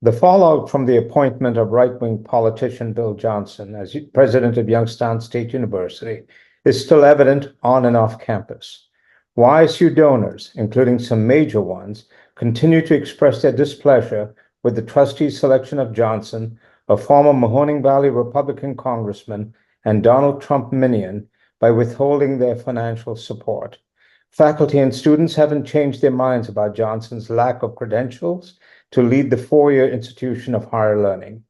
The fallout from the appointment of right-wing politician Bill Johnson as president of Youngstown State University is still evident on and off campus. YSU donors, including some major ones, continue to express their displeasure with the trustees' selection of Johnson, a former Mahoning Valley Republican congressman and Donald Trump minion, by withholding their financial support. Faculty and students haven't changed their minds about Johnson's lack of credentials to lead the four-year institution of higher learning.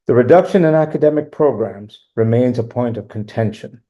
The reduction in academic programs remains a point of contention.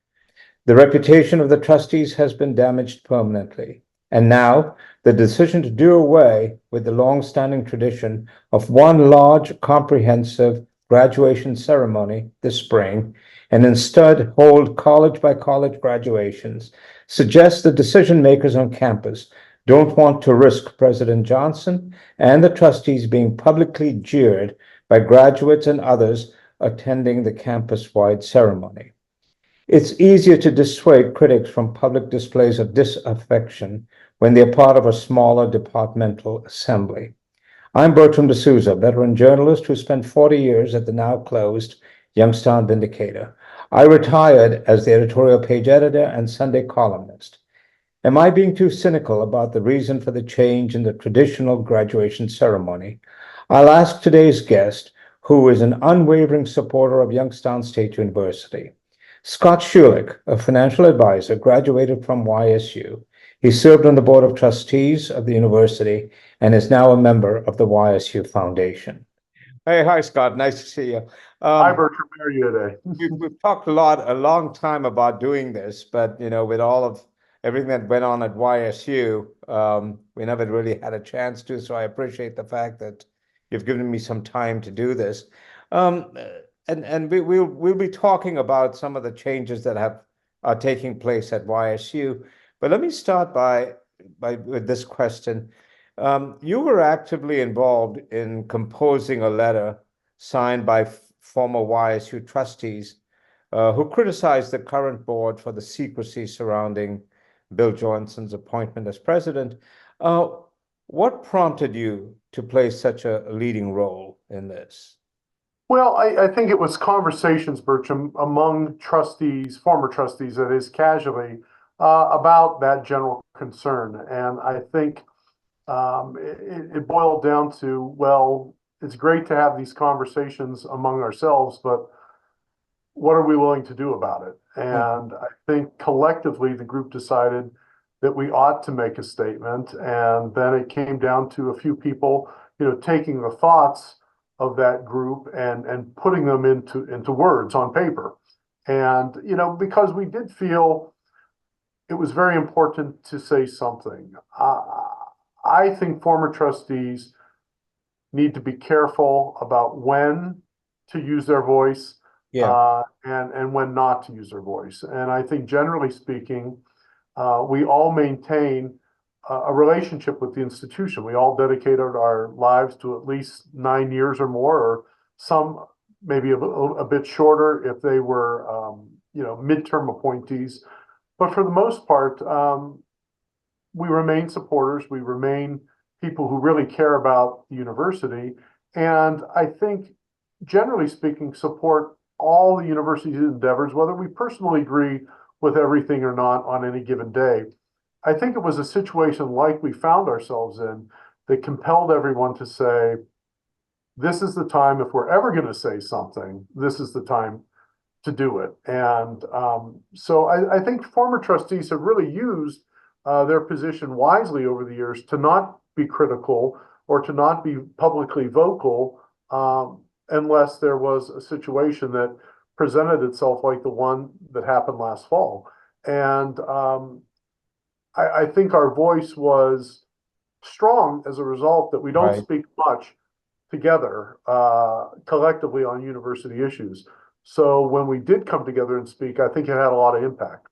The reputation of the trustees has been damaged permanently, and now the decision to do away with the long-standing tradition of one large, comprehensive graduation ceremony this spring and instead hold college-by-college graduations suggests the decision makers on campus don't want to risk President Johnson and the trustees being publicly jeered by graduates and others attending the campus-wide ceremony. It's easier to dissuade critics from public displays of disaffection when they're part of a smaller departmental assembly. I'm Bertram de Souza, veteran journalist who spent 40 years at the now closed Youngstown Vindicator. I retired as the editorial page editor and Sunday columnist. Am I being too cynical about the reason for the change in the traditional graduation ceremony? I'll ask today's guest, who is an unwavering supporter of Youngstown State University. Scott Schulick, a financial advisor, graduated from YSU. He served on the board of trustees of the university and is now a member of the YSU Foundation. Hey, hi, Scott. Nice to see you. Hi, Bertram. How are you today? We've talked a long time about doing this, but with all of everything that went on at YSU, we never really had a chance to. So I appreciate the fact that you've given me some time to do this. And we'll be talking about some of the changes that are taking place at YSU. But let me start with this question. You were actively involved in composing a letter signed by former YSU trustees who criticized the current board for the secrecy surrounding Bill Johnson's appointment as president. What prompted you to play such a leading role in this? Well, I think it was conversations, Bertram, among trustees, former trustees, that is, casually, about that general concern. And I think it boiled down to, well, it's great to have these conversations among ourselves, but what are we willing to do about it? And I think collectively the group decided that we ought to make a statement. And then it came down to a few people, taking the thoughts of that group and putting them into words on paper. And, because we did feel it was very important to say something. I think former trustees need to be careful about when to use their voice, and when not to use their voice. And I think generally speaking, we all maintain a relationship with the institution. We all dedicated our lives to at least 9 years or more, or some maybe a bit shorter if they were, midterm appointees. But for the most part, we remain supporters. We remain people who really care about the university. And I think, generally speaking, support all the university's endeavors, whether we personally agree with everything or not on any given day. I think it was a situation like we found ourselves in that compelled everyone to say, this is the time, if we're ever going to say something, this is the time to do it. And so I think former trustees have really used their position wisely over the years to not be critical or to not be publicly vocal unless there was a situation that presented itself like the one that happened last fall. And I think our voice was strong as a result that we don't speak much together collectively on university issues. So when we did come together and speak, I think it had a lot of impact.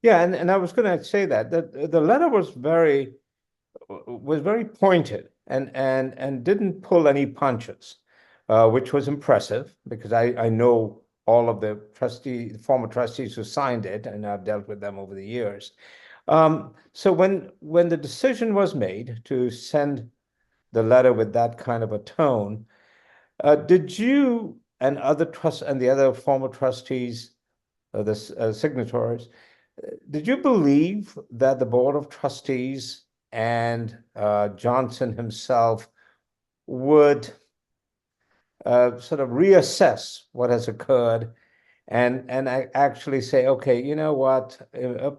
Yeah, and I was going to say that the letter was very pointed and didn't pull any punches, which was impressive because I know all of the former trustees who signed it, and I've dealt with them over the years. So when the decision was made to send the letter with that kind of a tone, Did you and the other former trustees, the signatories, did you believe that the Board of Trustees and Johnson himself would sort of reassess what has occurred and actually say, okay, you know what,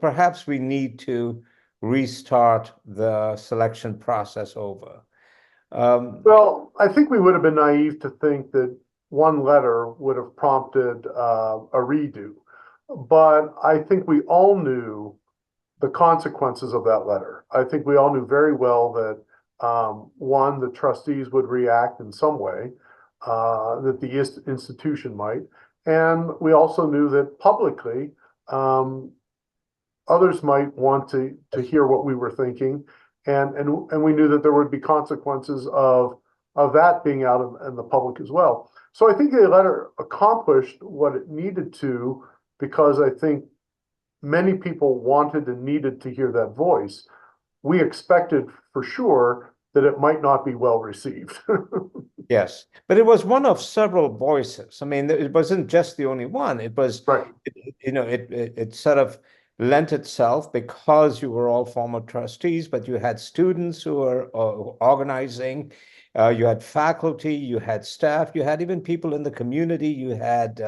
perhaps we need to restart the selection process over? Well, I think we would have been naive to think that one letter would have prompted a redo. But I think we all knew the consequences of that letter. I think we all knew very well that one, the trustees would react in some way, that the institution might. And we also knew that publicly, others might want to hear what we were thinking. And we knew that there would be consequences of that being out in the public as well. So I think the letter accomplished what it needed to, because I think many people wanted and needed to hear that voice. We expected for sure that it might not be well received. Yes, but it was one of several voices. I mean, it wasn't just the only one. It was, Right. it sort of lent itself because you were all former trustees, but you had students who were organizing, you had faculty, you had staff, you had even people in the community, you had,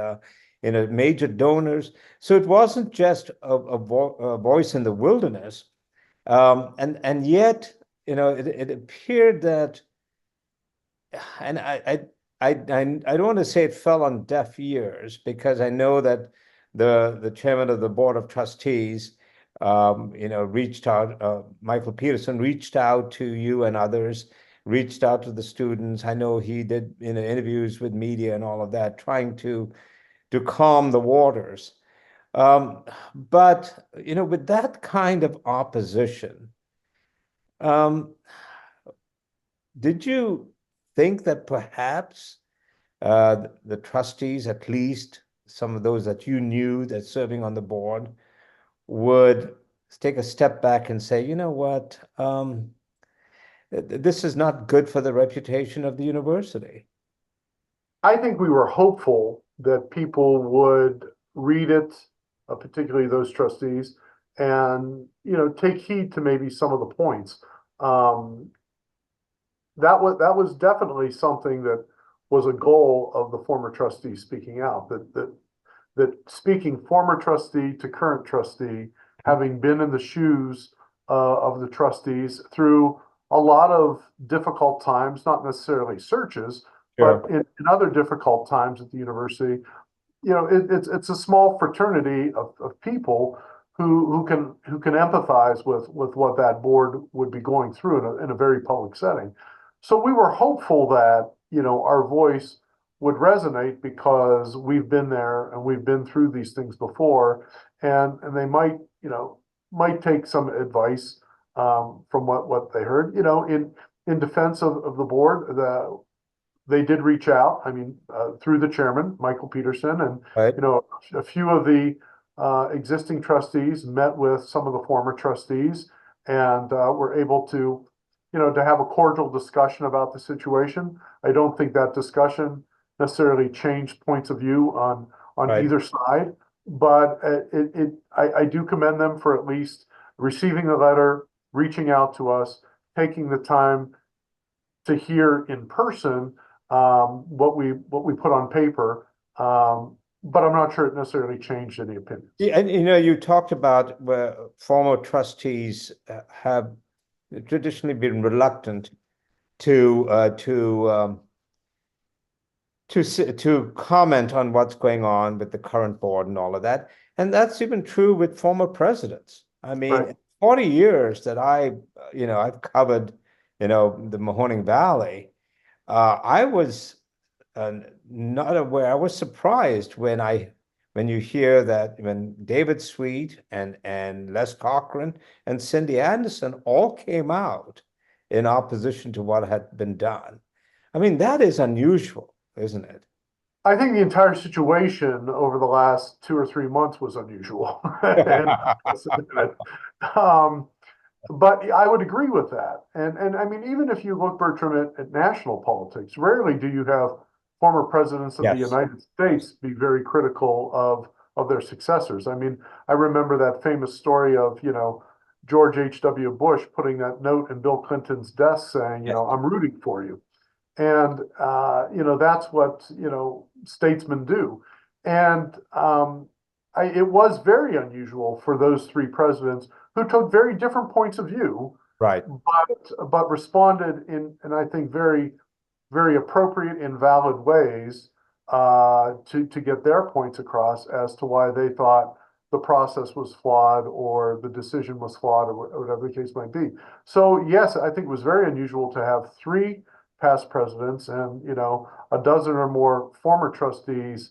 major donors. So it wasn't just a voice in the wilderness. And yet, it appeared that, and I don't want to say it fell on deaf ears, because I know that the chairman of the board of trustees, reached out. Michael Peterson reached out to you and others, reached out to the students. I know he did interviews with media and all of that, trying to calm the waters. But with that kind of opposition, um, did you think that perhaps the trustees, at least some of those that you knew that serving on the board, would take a step back and say, you know what, this is not good for the reputation of the university? I think we were hopeful that people would read it, particularly those trustees, and take heed to maybe some of the points. Um, that was definitely something that was a goal of the former trustees speaking out. That speaking former trustee to current trustee, having been in the shoes of the trustees through a lot of difficult times, not necessarily searches, but Sure. in other difficult times at the university, it's a small fraternity of people who can empathize with what that board would be going through in a very public setting. So we were hopeful that our voice would resonate, because we've been there and we've been through these things before, and they might take some advice from what they heard. In defense of the board, they did reach out. I mean, through the chairman, Michael Peterson, and Right. a few of the existing trustees met with some of the former trustees, and were able to have a cordial discussion about the situation. I don't think that discussion necessarily changed points of view on Right. either side, but I do commend them for at least receiving the letter, reaching out to us, taking the time to hear in person what we put on paper. But I'm not sure it necessarily changed any opinions. Yeah, and you talked about where former trustees have traditionally been reluctant to to comment on what's going on with the current board and all of that. And that's even true with former presidents. I Right. mean, 40 years that I've covered, the Mahoning Valley, I was not aware. I was surprised when you hear that when David Sweet and Les Cochran and Cindy Anderson all came out in opposition to what had been done. I mean, that is unusual, isn't it? I think the entire situation over the last 2 or 3 months was unusual and unprecedented. Um, but I would agree with that. And I mean, even if you look, Bertram, at national politics, rarely do you have former presidents of the Yes. United States be very critical of their successors. I mean, I remember that famous story of, George H.W. Bush putting that note in Bill Clinton's desk saying, Yes. I'm rooting for you. And, that's what, statesmen do. And it was very unusual for those three presidents who took very different points of view, Right. but responded in I think, very, very appropriate and valid ways to get their points across as to why they thought the process was flawed or the decision was flawed or whatever the case might be. So yes, I think it was very unusual to have three past presidents and, a dozen or more former trustees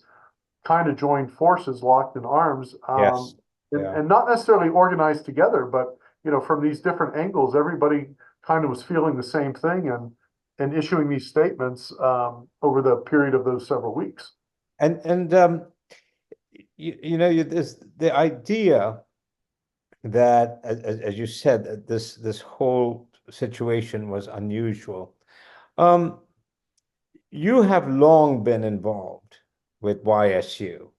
kind of joined forces, locked in arms, Yes. Yeah. and not necessarily organized together, but, from these different angles, everybody kind of was feeling the same thing and issuing these statements over the period of those several weeks. And this the idea that, as you said, that this whole situation was unusual. You have long been involved with YSU,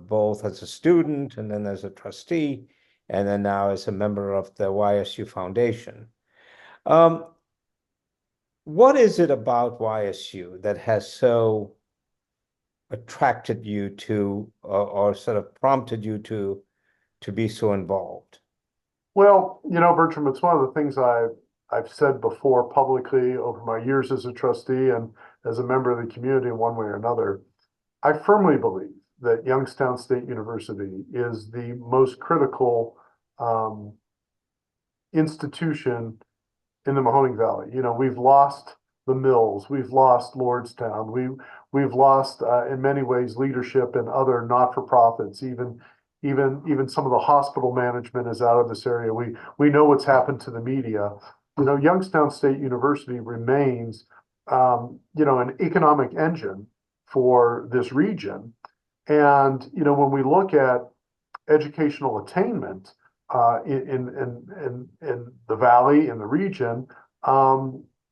both as a student and then as a trustee, and then now as a member of the YSU Foundation. What is it about YSU that has so attracted you to, or sort of prompted you to be so involved? Well, Bertram, it's one of the things I've said before publicly over my years as a trustee and as a member of the community in one way or another. I firmly believe that Youngstown State University is the most critical institution in the Mahoning Valley. We've lost the mills, we've lost Lordstown, we've lost in many ways leadership in other not-for-profits, even some of the hospital management is out of this area. We know what's happened to the media. Youngstown State University remains an economic engine for this region. And when we look at educational attainment in the valley, in the region,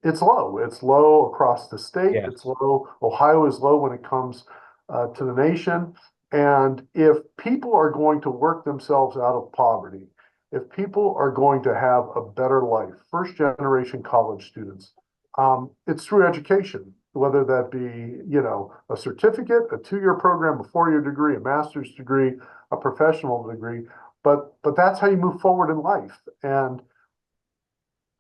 it's low. It's low across the state. Yes. It's low. Ohio is low when it comes to the nation. And if people are going to work themselves out of poverty, if people are going to have a better life, first generation college students, it's through education, whether that be, a certificate, a 2-year program, a 4-year degree, a master's degree, a professional degree. But that's how you move forward in life. And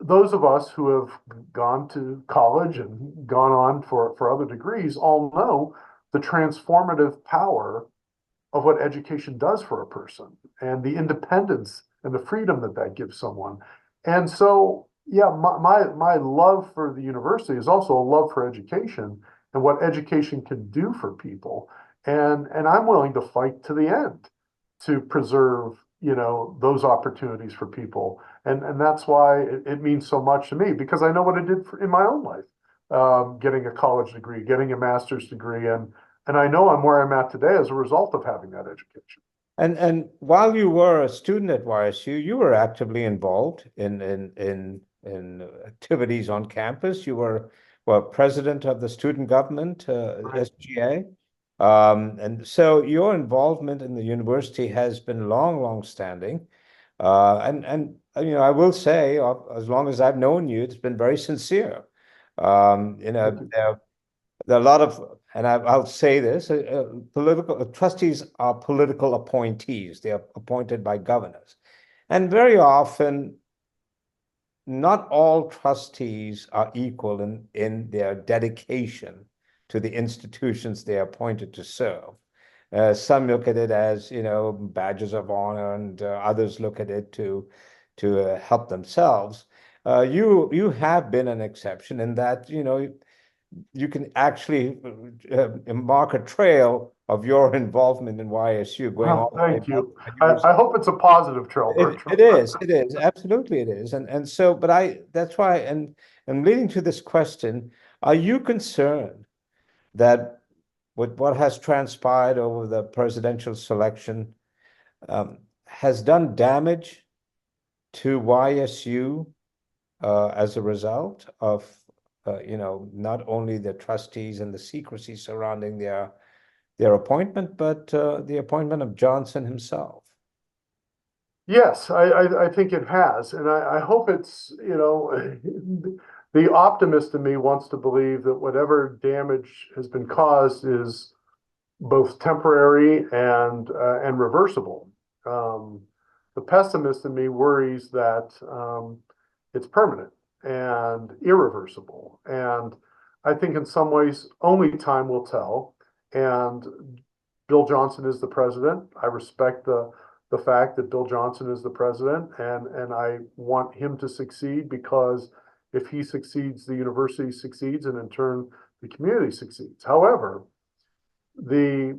those of us who have gone to college and gone on for other degrees all know the transformative power of what education does for a person and the independence and the freedom that gives someone. And so, yeah, my love for the university is also a love for education and what education can do for people. And I'm willing to fight to the end to preserve, those opportunities for people. And that's why it means so much to me, because I know what it did in my own life, getting a college degree, getting a master's degree, and I know I'm where I'm at today as a result of having that education. And while you were a student at YSU, you were actively involved in activities on campus. You were, well, president of the student government, Right. SGA. And so your involvement in the university has been long standing. And I will say, as long as I've known you, it's been very sincere. There are a lot of, and I'll say this, political trustees are political appointees. They are appointed by governors. And very often, not all trustees are equal in their dedication to the institutions they are appointed to serve. Some look at it as, badges of honor, and others look at it to help themselves. You have been an exception in that, you can actually mark a trail of your involvement in YSU going all the way Thank back. you. I hope it's a positive trail, Bertram. It is, absolutely it is. And so, but that's why, and leading to this question, are you concerned that with what has transpired over the presidential selection has done damage to YSU as a result of not only the trustees and the secrecy surrounding their appointment, but the appointment of Johnson himself. Yes, I think it has, and I hope it's, the optimist in me wants to believe that whatever damage has been caused is both temporary and reversible. The pessimist in me worries that it's permanent and irreversible, and I think in some ways only time will tell. And Bill Johnson is the president. I respect the fact that Bill Johnson is the president, and I want him to succeed, because if he succeeds, the university succeeds, and in turn, the community succeeds. However, the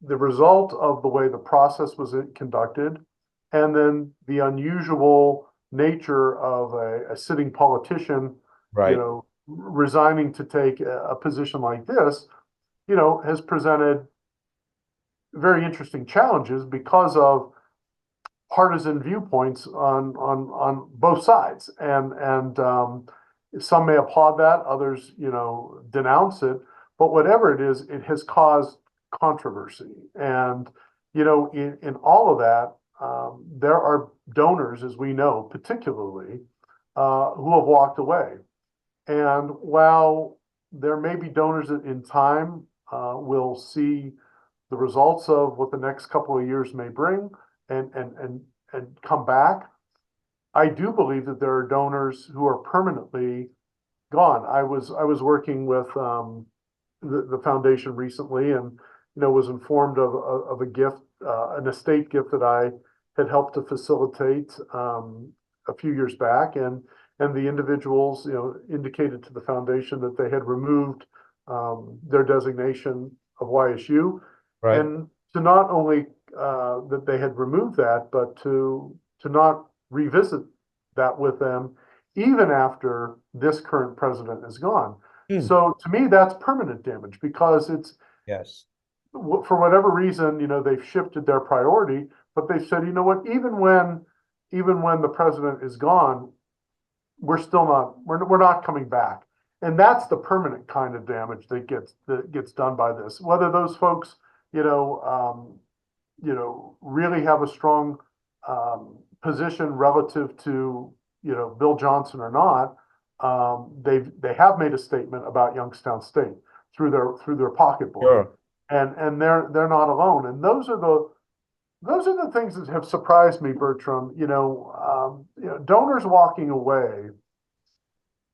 result of the way the process was conducted, and then the unusual nature of a sitting politician, Right. resigning to take a position like this, has presented very interesting challenges because of partisan viewpoints on both sides, and some may applaud that, others denounce it, but whatever it is, it has caused controversy, and in all of that, there are donors, as we know, particularly who have walked away, and while there may be donors that in time will see the results of what the next couple of years may bring and come back, I do believe that there are donors who are permanently gone. I was working with the foundation recently, and was informed of a gift, an estate gift that I had helped to facilitate a few years back, and the individuals indicated to the foundation that they had removed their designation of YSU. Right. And to not only that they had removed that, but to not revisit that with them even after this current president is gone. So to me, that's permanent damage, because it's, Yes. for whatever reason, they've shifted their priority, but they said, what, even when the president is gone, we're not coming back. And that's the permanent kind of damage that gets done by this. Whether those folks really have a strong position relative to Bill Johnson or not, they have made a statement about Youngstown State through their pocketbook, Sure. and they're not alone. And those are the things that have surprised me, Bertram. Donors walking away.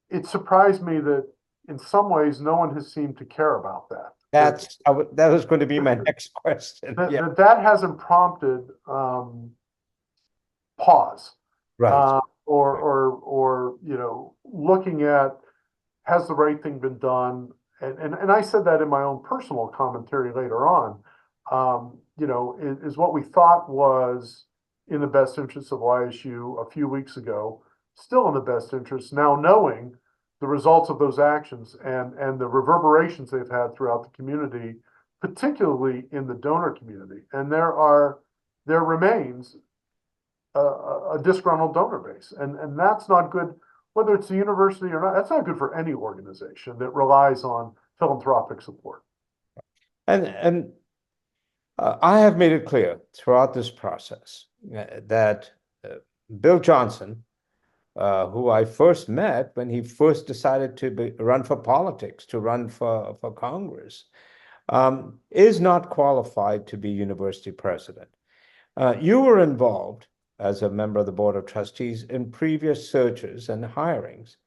It surprised me that in some ways no one has seemed to care about that. That was going to be my next question. That hasn't prompted pause, Right. or looking at, has the right thing been done? And I said that in my own personal commentary later on. Is what we thought was in the best interest of YSU a few weeks ago still in the best interest now, knowing the results of those actions and the reverberations they've had throughout the community, particularly in the donor community. And there remains a disgruntled donor base, and that's not good, whether it's a university or not. That's not good for any organization that relies on philanthropic support. And I have made it clear throughout this process that Bill Johnson, who I first met when he first decided to run for politics, to run for Congress, is not qualified to be university president. You were involved as a member of the Board of Trustees in previous searches and hirings.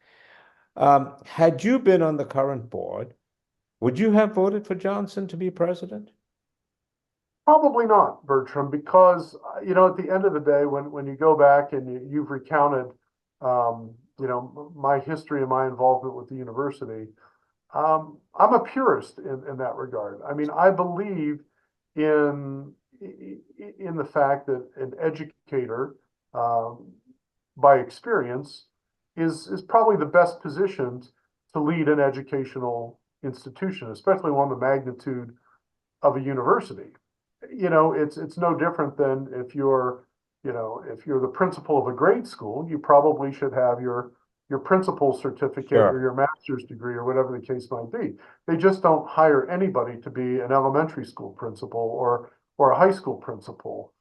Had you been on the current board, would you have voted for Johnson to be president? Probably not, Bertram, because at the end of the day, when you go back and you've recounted my history and my involvement with the university, I'm a purist in that regard. I mean, I believe in the fact that an educator, by experience, is probably the best positioned to lead an educational institution, especially one of the magnitude of a university. It's no different than if you're the principal of a grade school, you probably should have your principal's certificate Sure. or your master's degree or whatever the case might be. They just don't hire anybody to be an elementary school principal or a high school principal.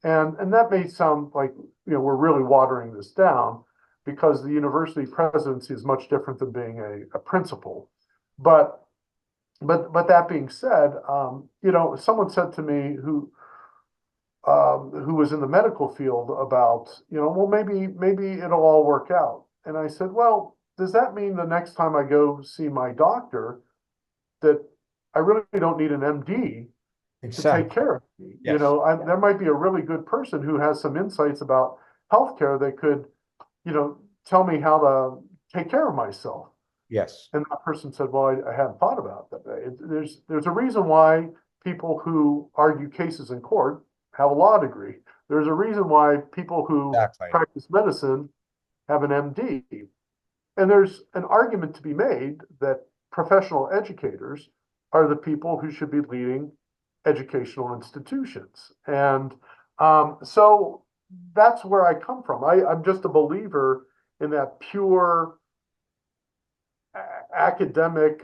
And that may sound like, we're really watering this down because the university presidency is much different than being a principal. But that being said, someone said to me who was in the medical field about, well, maybe it'll all work out. And I said, well, does that mean the next time I go see my doctor that I really don't need an MD to take care of me? Yes. There might be a really good person who has some insights about healthcare that could, tell me how to take care of myself. Yes. And that person said, well, I hadn't thought about that. There's a reason why people who argue cases in court have a law degree. There's a reason why people who practice medicine have an MD. And there's an argument to be made that professional educators are the people who should be leading educational institutions. And so that's where I come from. I'm just a believer in that pure academic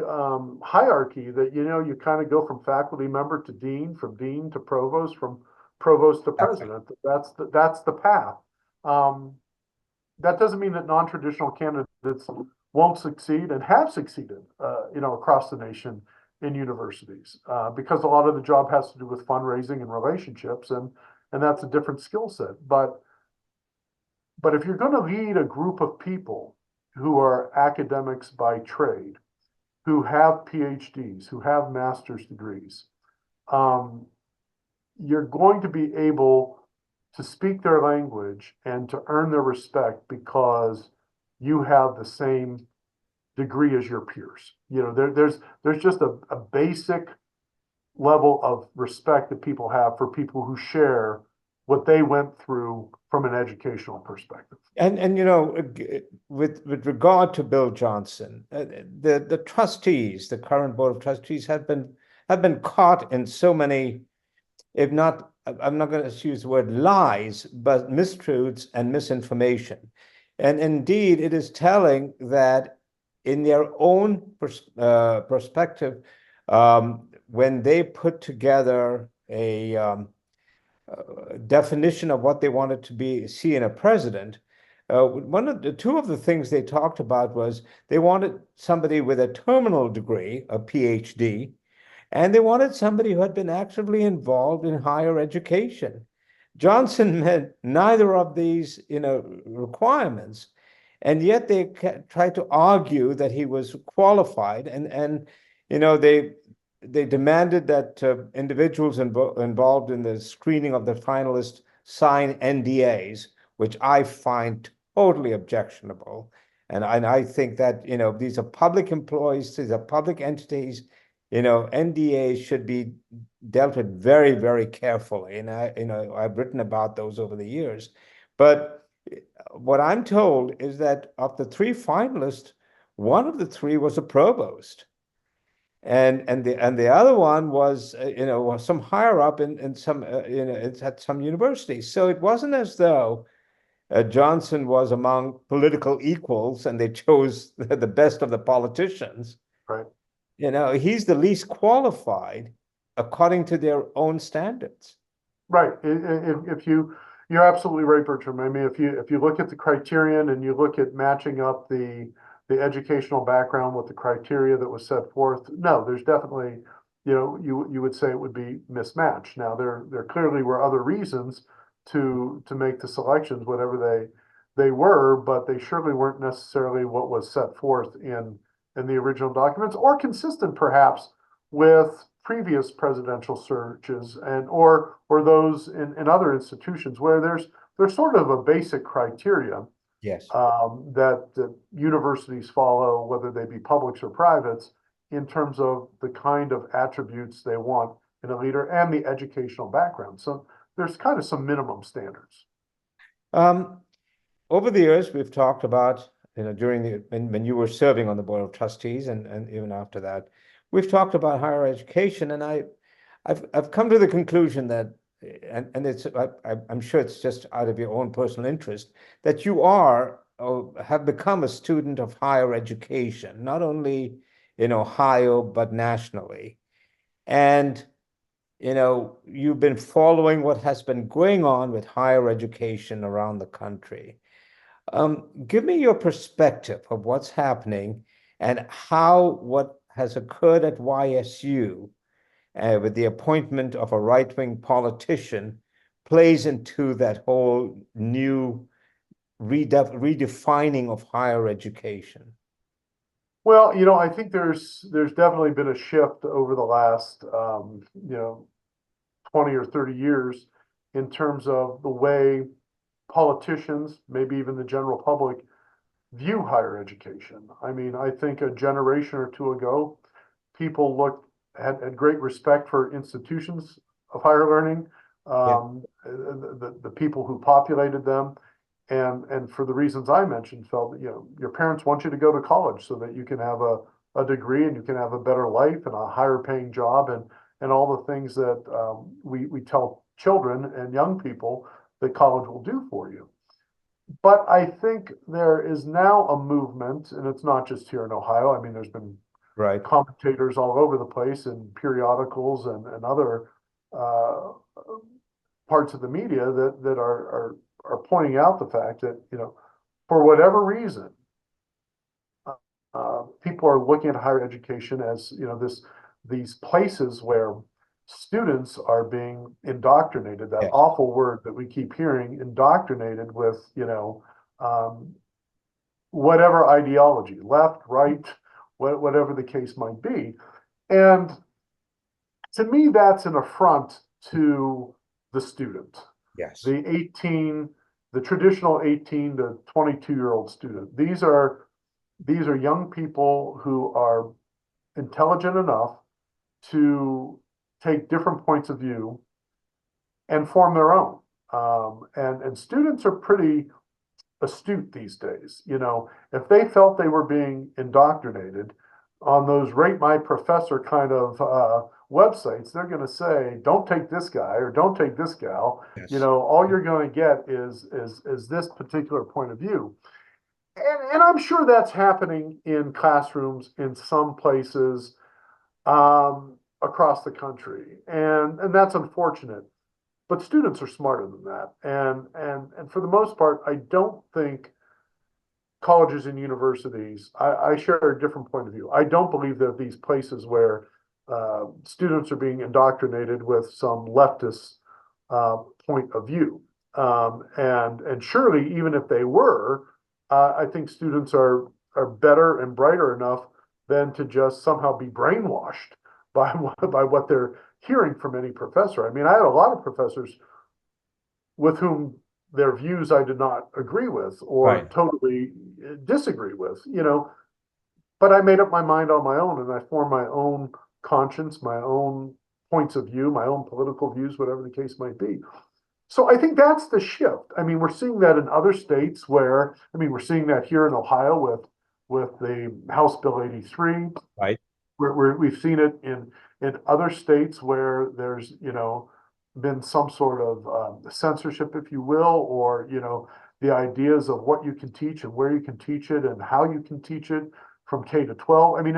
hierarchy that, you kind of go from faculty member to dean, from dean to provost, from provost to president. That's the path. That doesn't mean that non-traditional candidates won't succeed and have succeeded, across the nation in universities, because a lot of the job has to do with fundraising and relationships, and that's a different skill set. But if you're going to lead a group of people who are academics by trade, who have PhDs, who have master's degrees, you're going to be able to speak their language and to earn their respect because you have the same degree as your peers. There's just a basic level of respect that people have for people who share what they went through from an educational perspective. And with regard to Bill Johnson, the trustees, the current board of trustees, have been caught in so many, if not, I'm not going to use the word lies, but mistruths and misinformation. And indeed, it is telling that in their own perspective, when they put together a definition of what they wanted to see in a president, two of the things they talked about was they wanted somebody with a terminal degree, a PhD, and they wanted somebody who had been actively involved in higher education. Johnson met neither of these, requirements, and yet they tried to argue that he was qualified, and they demanded that individuals involved in the screening of the finalists sign NDAs, which I find totally objectionable. And I think that, these are public employees, these are public entities, NDAs should be dealt with very, very carefully. And I've written about those over the years. But what I'm told is that of the three finalists, one of the three was a provost. And the other one was was some higher up in some it's at some university. So it wasn't as though Johnson was among political equals and they chose the best of the politicians. Right. He's the least qualified according to their own standards. Right. You're absolutely right, Bertram. I mean, if you look at the criterion and you look at matching up the educational background with the criteria that was set forth, no, there's definitely, you would say it would be mismatched. Now, there clearly were other reasons to make the selections, whatever they were, but they surely weren't necessarily what was set forth in the original documents, or consistent perhaps with previous presidential searches or those in other institutions where there's sort of a basic criteria. Yes. That universities follow, whether they be publics or privates, in terms of the kind of attributes they want in a leader and the educational background. So there's kind of some minimum standards. Over the years, we've talked about, during when you were serving on the board of trustees and even after that, we've talked about higher education, and I've come to the conclusion that, and it's I'm sure it's just out of your own personal interest, that you are or have become a student of higher education, not only in Ohio, but nationally. And, you've been following what has been going on with higher education around the country. Give me your perspective of what's happening and how what has occurred at YSU with the appointment of a right-wing politician plays into that whole new redefining of higher education. Well, I think there's definitely been a shift over the last 20 or 30 years in terms of the way politicians, maybe even the general public, view higher education. I mean, I think a generation or two ago, people had great respect for institutions of higher learning, Yeah. the people who populated them, and for the reasons I mentioned, felt that, your parents want you to go to college so that you can have a degree and you can have a better life and a higher paying job and all the things that we tell children and young people that college will do for you. But I think there is now a movement, and it's not just here in Ohio. I mean, there's been Right. commentators all over the place in periodicals and other uh, parts of the media that are pointing out the fact that, for whatever reason, people are looking at higher education as, these places where students are being indoctrinated, that Yes. awful word that we keep hearing, indoctrinated with, um, whatever ideology, left, right, whatever the case might be. And to me, that's an affront to the student, Yes. the traditional 18 to 22-year-old student. These are young people who are intelligent enough to take different points of view and form their own. And students are pretty astute these days. If they felt they were being indoctrinated on those rate my professor kind of websites, they're going to say, don't take this guy or don't take this gal. Yes. All you're going to get is this particular point of view. And I'm sure that's happening in classrooms in some places across the country. And that's unfortunate. But students are smarter than that. And for the most part, I don't think colleges and universities, I share a different point of view. I don't believe that these places where students are being indoctrinated with some leftist point of view. And surely, even if they were, I think students are better and brighter enough than to just somehow be brainwashed by what they're hearing from any professor. I mean, I had a lot of professors with whom their views I did not agree with or Right. totally disagree with, but I made up my mind on my own and I formed my own conscience, my own points of view, my own political views, whatever the case might be. So I think that's the shift. I mean, we're seeing that in other states we're seeing that here in Ohio with the House Bill 83. Right. We've seen it in other states where there's, been some sort of censorship, if you will, or, the ideas of what you can teach and where you can teach it and how you can teach it from K to 12. I mean,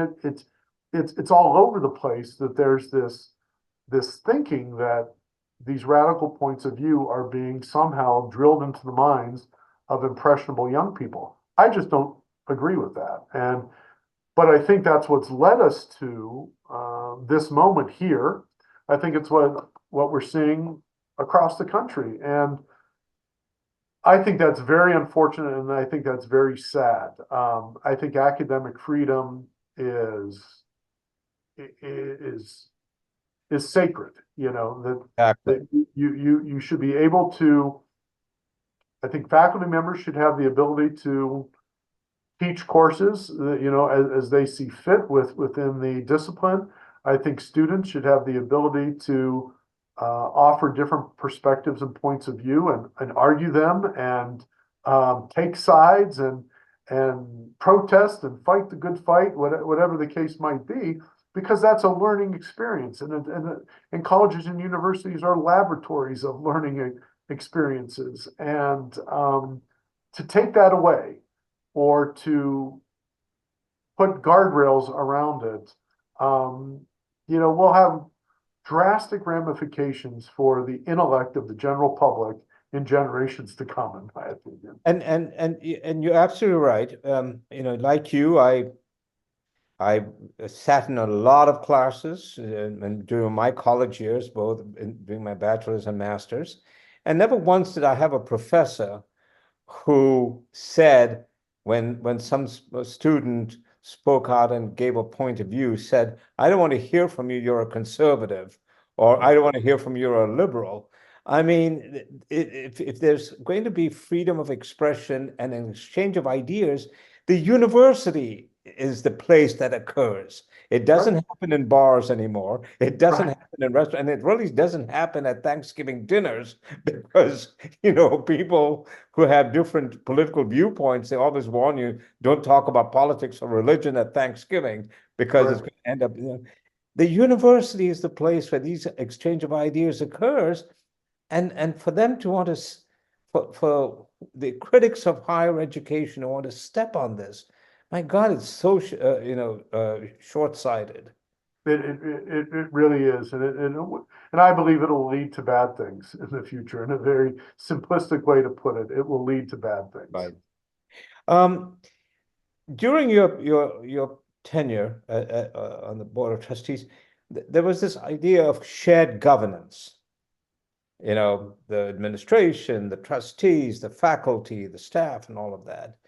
it's all over the place that there's this thinking that these radical points of view are being somehow drilled into the minds of impressionable young people. I just don't agree with that. But I think that's what's led us to this moment here. I think it's what we're seeing across the country. And I think that's very unfortunate, and I think that's very sad. I think academic freedom is sacred. Exactly. That you should be able to. I think faculty members should have the ability to teach courses, as they see fit within the discipline. I think students should have the ability to offer different perspectives and points of view and argue them and take sides and protest and fight the good fight, whatever the case might be, because that's a learning experience. And colleges and universities are laboratories of learning experiences. And to take that away or to put guardrails around it, will have drastic ramifications for the intellect of the general public in generations to come, in my opinion. And you're absolutely right. Like you, I sat in a lot of classes and during my college years, both during my bachelor's and master's, and never once did I have a professor who said when some student spoke out and gave a point of view, said, "I don't want to hear from you, you're a conservative," or "I don't want to hear from you, you're a liberal." I mean, if there's going to be freedom of expression and an exchange of ideas, the university is the place that occurs. It doesn't happen in bars anymore. It doesn't happen in restaurants, and it really doesn't happen at Thanksgiving dinners because, people who have different political viewpoints, they always warn you, don't talk about politics or religion at Thanksgiving because it's going to end up, the university is the place where these exchange of ideas occurs. And for them to want to, for the critics of higher education who want to step on this, my God, it's so, short-sighted. It really is, and I believe it'll lead to bad things in the future. In a very simplistic way to put it, it will lead to bad things. Right. During your tenure on the board of trustees, there was this idea of shared governance. The administration, the trustees, the faculty, the staff, and all of that.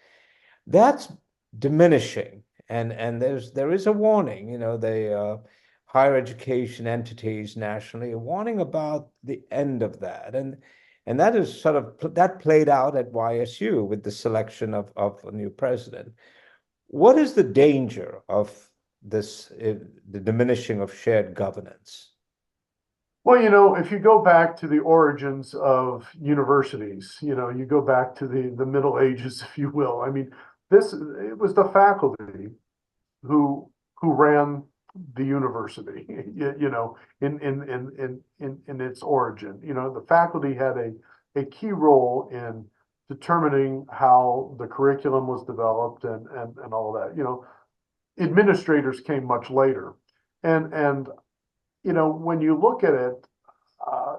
That's diminishing, and there is a warning. The higher education entities nationally are warning about the end of that, and that is sort of that played out at YSU with the selection of a new president. What is the danger of this, the diminishing of shared governance? Well, if you go back to the origins of universities, you go back to the Middle Ages, if you will. I mean, it was the faculty who ran the university, in its origin. The faculty had a key role in determining how the curriculum was developed and all of that. Administrators came much later. And when you look at it,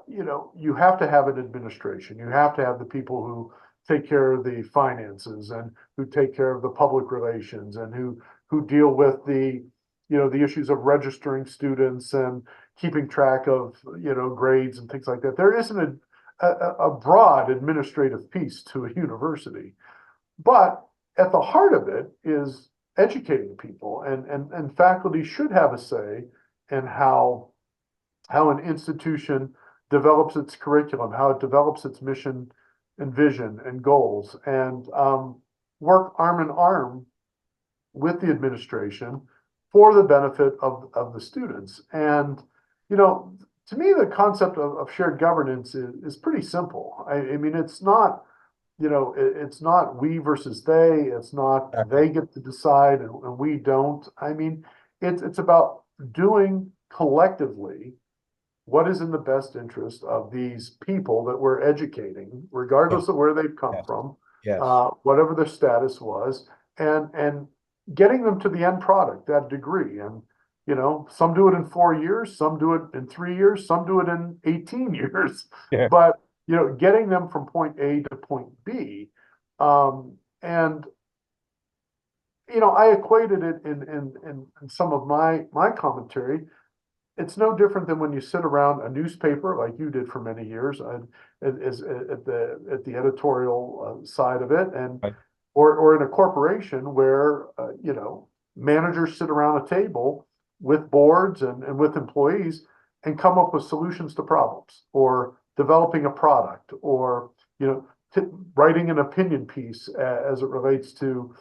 you have to have an administration. You have to have the people who take care of the finances and who take care of the public relations and who deal with the issues of registering students and keeping track of, grades and things like that. There isn't a broad administrative piece to a university, but at the heart of it is educating people, and faculty should have a say in how an institution develops its curriculum, how it develops its mission and vision and goals, and work arm in arm with the administration for the benefit of the students. And, to me, the concept of shared governance is pretty simple. I mean, it's not, it's not we versus they. It's not they get to decide and we don't. I mean, it's about doing collectively what is in the best interest of these people that we're educating, regardless of where they've come from, whatever their status was, and getting them to the end product, that degree. And, some do it in 4 years, some do it in 3 years, some do it in 18 years. Yeah. But, getting them from point A to point B. And, I equated it in some of my commentary. It's no different than when you sit around a newspaper like you did for many years, at the editorial side of it, and or in a corporation where managers sit around a table with boards and with employees and come up with solutions to problems, or developing a product, or writing an opinion piece as it relates to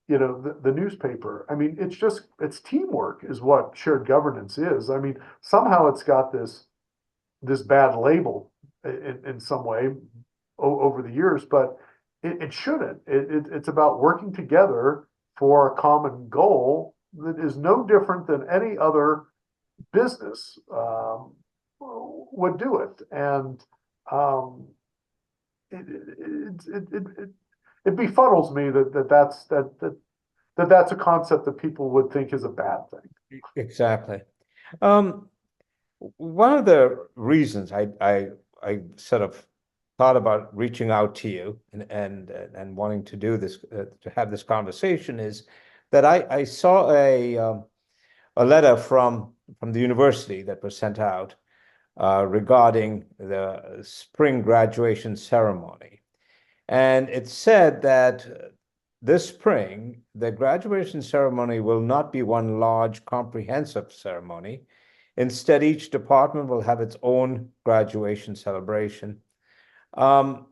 the newspaper. I mean, it's teamwork is what shared governance is. I mean, somehow it's got this bad label in some way over the years, but it shouldn't. It's about working together for a common goal that is no different than any other business would do it. And it befuddles me that's a concept that people would think is a bad thing. Exactly. Um, One of the reasons I sort of thought about reaching out to you and wanting to do this to have this conversation is that I saw a letter from the university that was sent out regarding the spring graduation ceremony, and it said that this spring the graduation ceremony will not be one large comprehensive ceremony. Instead, each department will have its own graduation celebration. Um,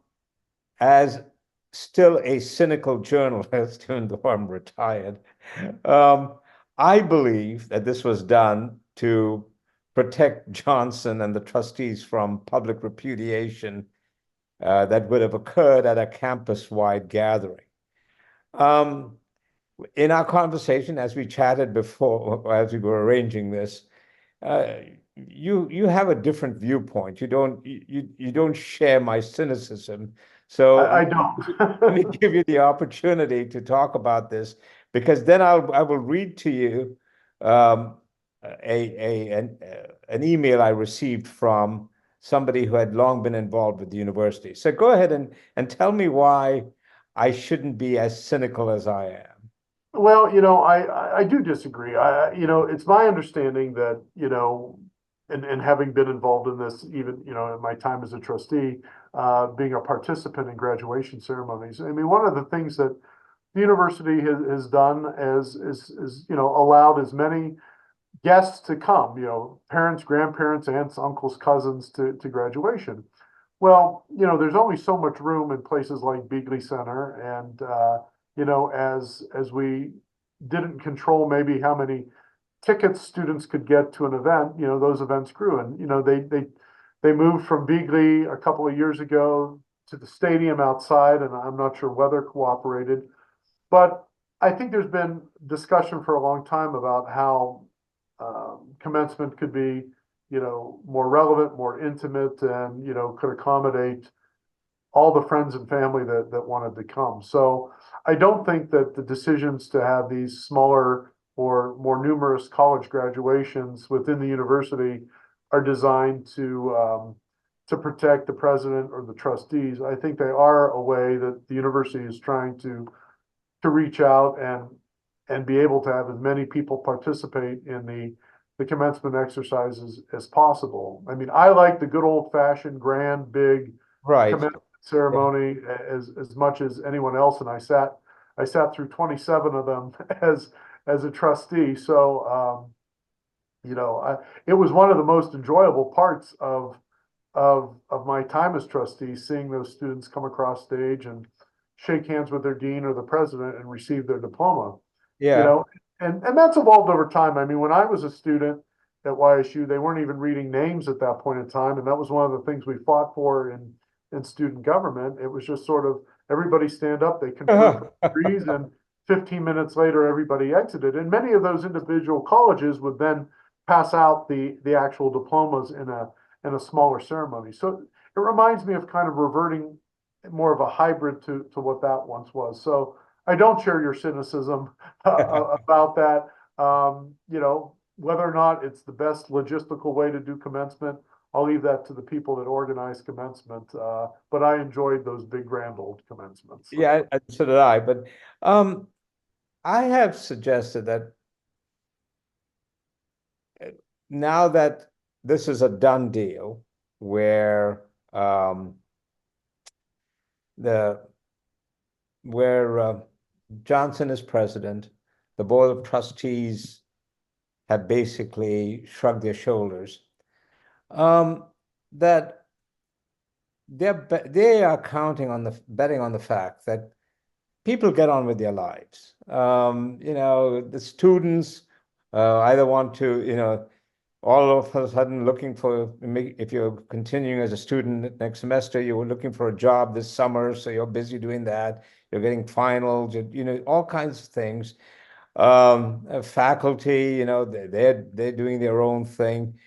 as still a cynical journalist, even though I'm retired, um, I believe that this was done to protect Johnson and the trustees from public repudiation that would have occurred at a campus-wide gathering. Um, in our conversation, as we chatted before, as we were arranging this, uh, you have a different viewpoint. You don't share my cynicism. So I let me don't. give you the opportunity to talk about this, because then I will read to you um, an email I received from somebody who had long been involved with the university. So go ahead and tell me why I shouldn't be as cynical as I am. Well, I do disagree. It's my understanding that, and having been involved in this, even, in my time as a trustee, being a participant in graduation ceremonies. I mean, one of the things that the university has done is, allowed as many guests to come, parents, grandparents, aunts, uncles, cousins to graduation. Well, there's only so much room in places like Beagley Center, and as we didn't control maybe how many tickets students could get to an event, those events grew, and they moved from Beagley a couple of years ago to the stadium outside, and I'm not sure weather cooperated, but I think there's been discussion for a long time about how commencement could be, more relevant, more intimate, and, could accommodate all the friends and family that wanted to come. So I don't think that the decisions to have these smaller or more numerous college graduations within the university are designed to protect the president or the trustees. I think they are a way that the university is trying to reach out and be able to have as many people participate in the commencement exercises as possible. I mean, I like the good old fashioned grand big Right. commencement ceremony as much as anyone else, and I sat through 27 of them as a trustee. So it was one of the most enjoyable parts of my time as trustee, seeing those students come across stage and shake hands with their dean or the president and receive their diploma. You Yeah. know, and that's evolved over time. I mean, when I was a student at YSU, they weren't even reading names at that point in time, and that was one of the things we fought for in student government. It was just sort of everybody stand up, they conferred for degrees, and 15 minutes later, everybody exited. And many of those individual colleges would then pass out the actual diplomas in a smaller ceremony. So it reminds me of kind of reverting more of a hybrid to what that once was. So I don't share your cynicism about that. Whether or not it's the best logistical way to do commencement, I'll leave that to the people that organize commencement. But I enjoyed those big grand old commencements. Yeah, so did I. But um, I have suggested that now that this is a done deal, where the where Johnson is president, the board of trustees have basically shrugged their shoulders. That they are counting on betting on the fact that people get on with their lives. The students either want to, all of a sudden looking for, if you're continuing as a student next semester, you're looking for a job this summer, so you're busy doing that. You're getting finals, all kinds of things. Faculty, they're doing their own thing.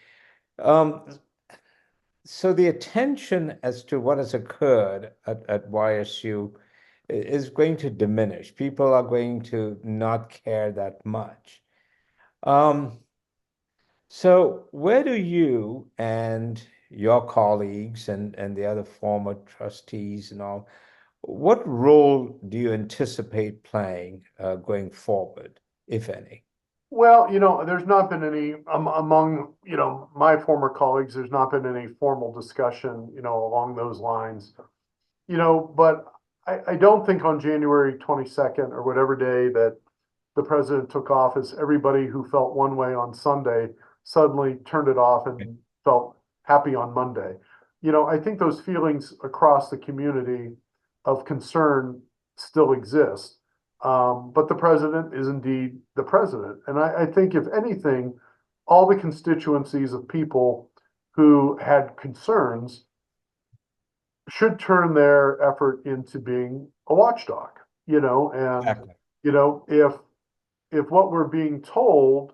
So the attention as to what has occurred at YSU is going to diminish. People are going to not care that much. Um, so where do you and your colleagues and the other former trustees and all, what role do you anticipate playing going forward, if any? Well, there's not been any among, my former colleagues, there's not been any formal discussion, along those lines. But I don't think on January 22nd or whatever day that the president took office, everybody who felt one way on Sunday suddenly turned it off and felt happy on Monday. I think those feelings across the community of concern still exist. But the president is indeed the president. And I think, if anything, all the constituencies of people who had concerns should turn their effort into being a watchdog, and Exactly. if what we're being told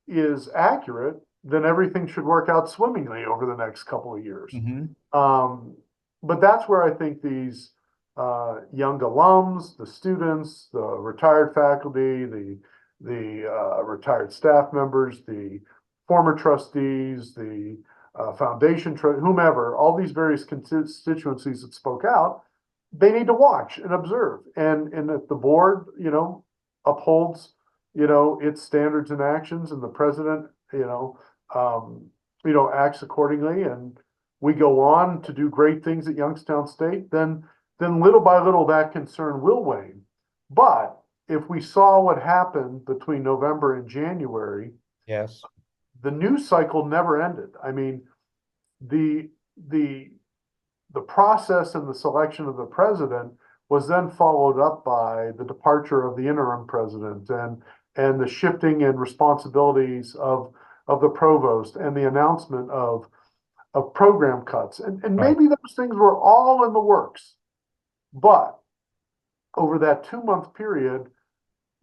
is accurate, then everything should work out swimmingly over the next couple of years. But that's where I think these young alums, the students, the retired faculty, the retired staff members, the former trustees, the foundation, whomever, all these various constituencies that spoke out, they need to watch and observe. And if the board, upholds, its standards and actions, and the president, acts accordingly, and we go on to do great things at Youngstown State, then little by little that concern will wane. But if we saw what happened between November and January, Yes. the news cycle never ended. I mean, the process and the selection of the president was then followed up by the departure of the interim president, and the shifting in responsibilities of the provost, and the announcement of program cuts. And Right. maybe those things were all in the works. But over that 2-month period,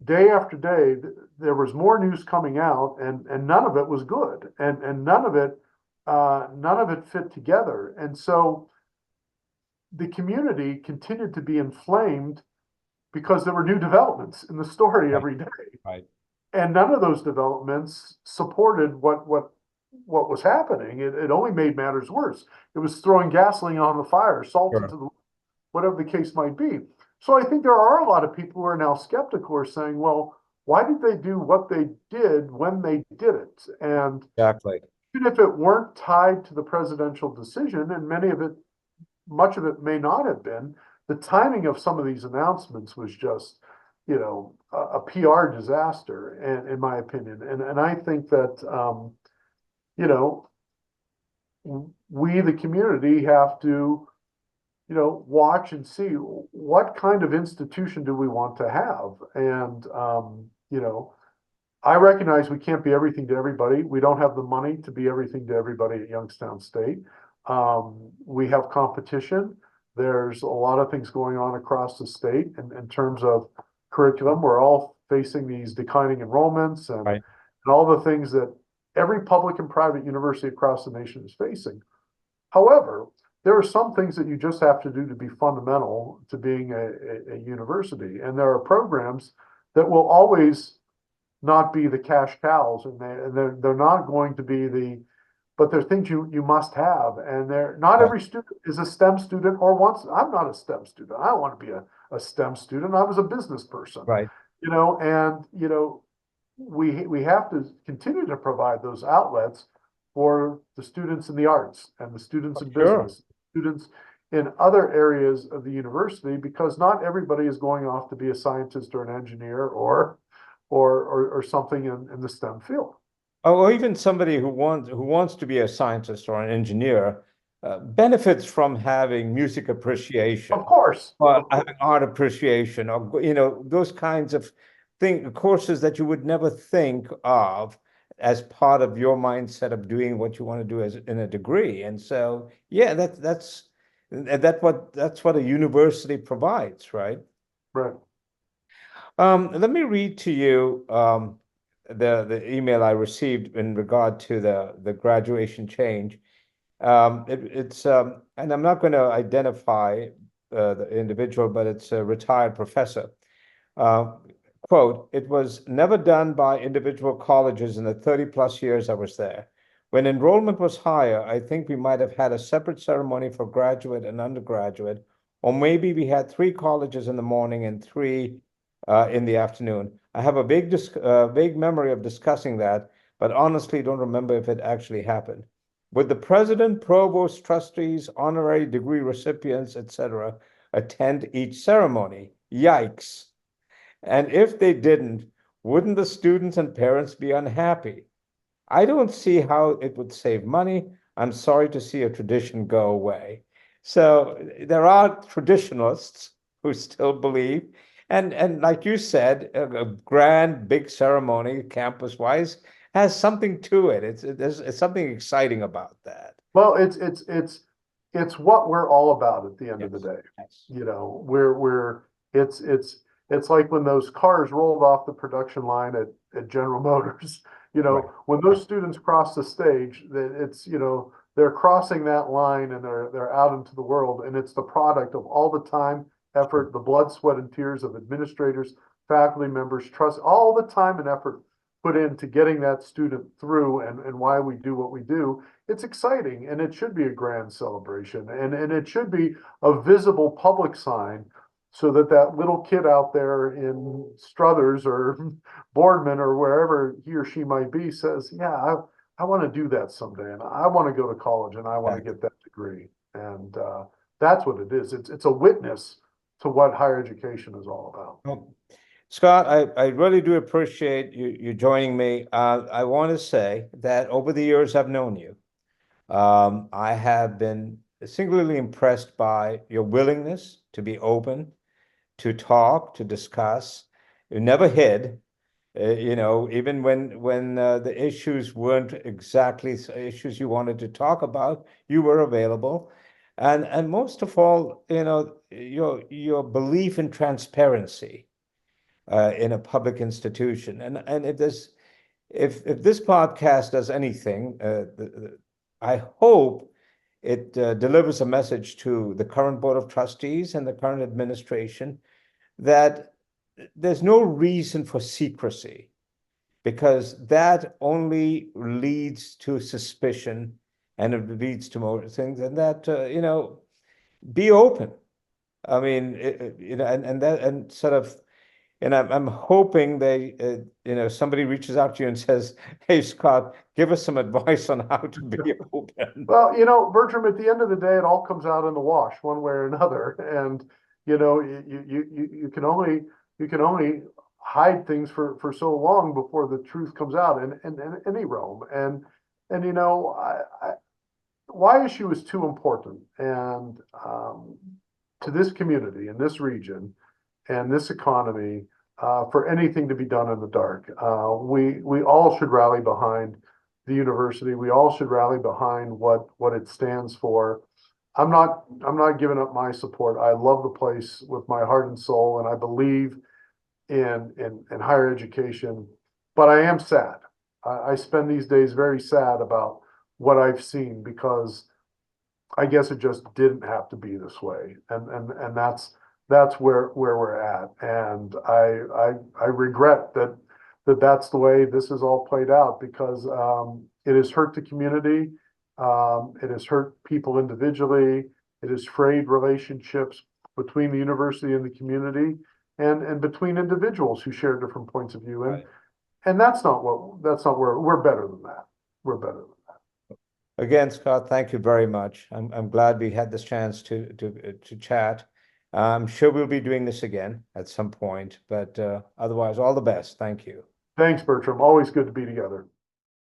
day after day, there was more news coming out, and none of it was good, and none of it fit together. And so the community continued to be inflamed because there were new developments in the story Right. every day, Right. and none of those developments supported what was happening. It only made matters worse. It was throwing gasoline on the fire, salt Sure. into the, whatever the case might be. So I think there are a lot of people who are now skeptical, who are saying, well, why did they do what they did when they did it? And Exactly. even if it weren't tied to the presidential decision, and much of it may not have been, the timing of some of these announcements was just, a PR disaster, in my opinion. And I think that, we, the community, have to, watch and see what kind of institution do we want to have. And, I recognize we can't be everything to everybody. We don't have the money to be everything to everybody at Youngstown State. We have competition. There's a lot of things going on across the state in terms of curriculum. We're all facing these declining enrollments, and Right. all the things that every public and private university across the nation is facing. However, there are some things that you just have to do to be fundamental to being a university. And there are programs that will always not be the cash cows, and they're not going to be but they're things you must have. And not Right. every student is a STEM student or wants. I'm not a STEM student. I don't want to be a STEM student. I was a business person, Right. and we have to continue to provide those outlets for the students in the arts, and the students in Sure. business, students in other areas of the university, because not everybody is going off to be a scientist or an engineer or something in the STEM field. Or even somebody who wants to be a scientist or an engineer benefits from having music Of appreciation, course, or having art appreciation, or those kinds of courses that you would never think of as part of your mindset of doing what you want to do as in a degree. And so, yeah, that's what a university provides, right? right. Let me read to you the email I received in regard to the graduation change. It's and I'm not going to identify the individual, but it's a retired professor. Quote, "It was never done by individual colleges in the 30+ years I was there. When enrollment was higher, I think we might have had a separate ceremony for graduate and undergraduate, or maybe we had 3 colleges in the morning and 3 in the afternoon. I have a vague memory of discussing that, but honestly don't remember if it actually happened. Would the president, provost, trustees, honorary degree recipients, etc., attend each ceremony? Yikes. And if they didn't, wouldn't the students and parents be unhappy? I don't see how it would save money. I'm sorry to see a tradition go away." So there are traditionalists who still believe, and like you said, a grand big ceremony campus-wise has something to it. It's something exciting about that. Well, it's what we're all about at the end of the Yes. day. Yes. You know, it's like when those cars rolled off the production line at General Motors. You know, Right. when those students cross the stage, that it's, you know, they're crossing that line and they're out into the world, and it's the product of all the time, effort, the blood, sweat, and tears of administrators, faculty members, trust, all the time and effort put into getting that student through, and why we do what we do. It's exciting, and it should be a grand celebration, and it should be a visible public sign, so that that little kid out there in Struthers or Boardman or wherever he or she might be says, yeah, I want to do that someday, and I want to go to college, and I want to get that degree. And that's what it is. It's a witness to what higher education is all about. Well, Scott, I really do appreciate you joining me. I want to say that over the years I've known you, I have been singularly impressed by your willingness to be open, to talk, to discuss. You never hid, you know, even when the issues weren't exactly issues you wanted to talk about, you were available. And most of all, you know, your belief in transparency in a public institution. And if this podcast does anything, I hope it delivers a message to the current Board of Trustees and the current administration that there's no reason for secrecy, because that only leads to suspicion and it leads to more things, and that you know, be open. I mean, you know, and that, and sort of, and I'm hoping they, you know, somebody reaches out to you and says, "Hey, Scott, give us some advice on how to be open." Well, you know, Bertram, at the end of the day, it all comes out in the wash one way or another. And, you know, you can only hide things for so long before the truth comes out in any realm. And you know, YSU is too important, and to this community and this region and this economy, for anything to be done in the dark. We all should rally behind the university. We all should rally behind what it stands for. I'm not giving up my support. I love the place with my heart and soul, and I believe in higher education. But I am sad. I spend these days very sad about what I've seen, because I guess it just didn't have to be this way, and that's where we're at. And I regret that's the way this is all played out, because it has hurt the community, it has hurt people individually, it has frayed relationships between the university and the community, and between individuals who share different points of view. And that's not where we're better than that. We're better than that. Again, Scott, thank you very much. I'm glad we had this chance to chat. I'm sure we'll be doing this again at some point, but otherwise, all the best. Thank you. Thanks, Bertram. Always good to be together.